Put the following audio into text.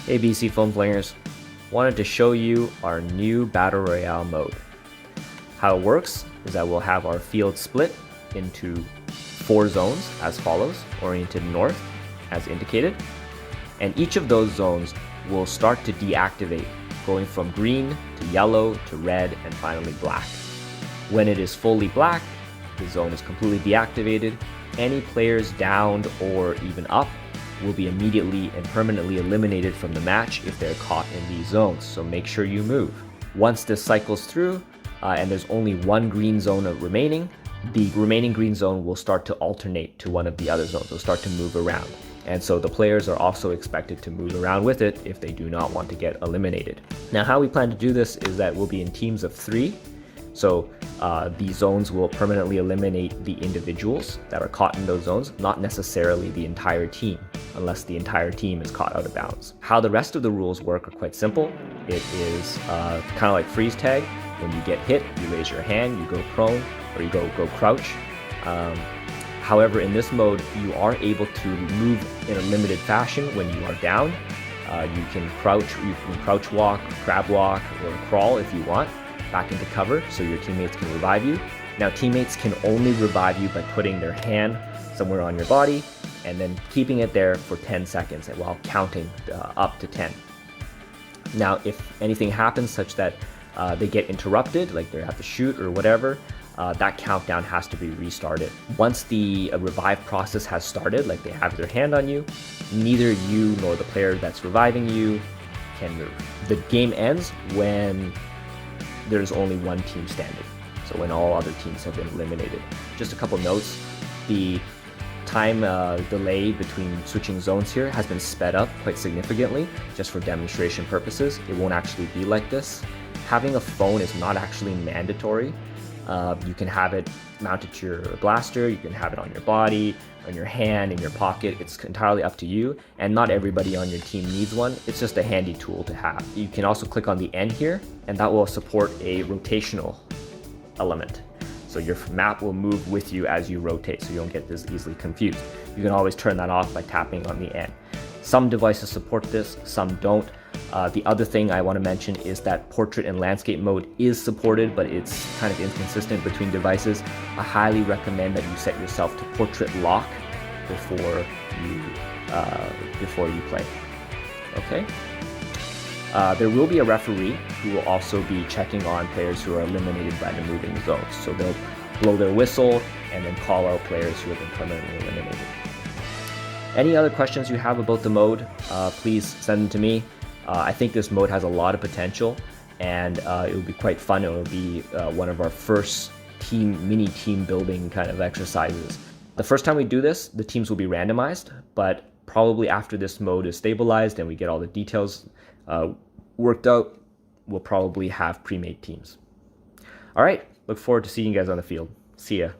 Hey BC Foam Flingers, wanted to show you our new Battle Royale mode. How it works is that we'll have our field split into 4 zones as follows, oriented north as indicated, and each of those zones will start to deactivate, going from green to yellow to red and finally black. When it is fully black, the zone is completely deactivated. Any players downed or even up will be immediately and permanently eliminated from the match if they're caught in these zones, so make sure you move. Once this cycles through and there's only one green zone remaining, the remaining green zone will start to alternate to one of the other zones. They'll start to move around. And so the players are also expected to move around with it if they do not want to get eliminated. Now, how we plan to do this is that we'll be in teams of 3. So these zones will permanently eliminate the individuals that are caught in those zones, not necessarily the entire team, unless the entire team is caught out of bounds. How the rest of the rules work are quite simple. It is kind of like freeze tag. When you get hit, you raise your hand, you go prone, or you go crouch. However, in this mode, you are able to move in a limited fashion when you are down. You can crouch walk, crab walk, or crawl if you want back into cover so your teammates can revive you. Now, teammates can only revive you by putting their hand somewhere on your body and then keeping it there for 10 seconds while counting up to 10. Now, if anything happens such that they get interrupted, like they have to shoot or whatever, that countdown has to be restarted. Once the revive process has started, like they have their hand on you, neither you nor the player that's reviving you can move. The game ends when there's only one team standing, so when all other teams have been eliminated. Just a couple notes. The time delay between switching zones here has been sped up quite significantly just for demonstration purposes. It won't actually be like this. Having a phone is not actually mandatory. You can have it mounted to your blaster, you can have it on your body, on your hand, in your pocket. It's entirely up to you, and not everybody on your team needs one. It's just a handy tool to have. You can also click on the N here, and that will support a rotational element. So your map will move with you as you rotate, so you don't get this easily confused. You can always turn that off by tapping on the N. Some devices support this, some don't. The other thing I want to mention is that portrait and landscape mode is supported, but it's kind of inconsistent between devices. I highly recommend that you set yourself to portrait lock before you play. Okay. There will be a referee who will also be checking on players who are eliminated by the moving zones. So they'll blow their whistle and then call out players who have been permanently eliminated. Any other questions you have about the mode, please send them to me. I think this mode has a lot of potential, and it will be quite fun. It will be one of our first mini team building kind of exercises. The first time we do this, the teams will be randomized, but probably after this mode is stabilized and we get all the details worked out, we'll probably have pre-made teams. All right, look forward to seeing you guys on the field. See ya.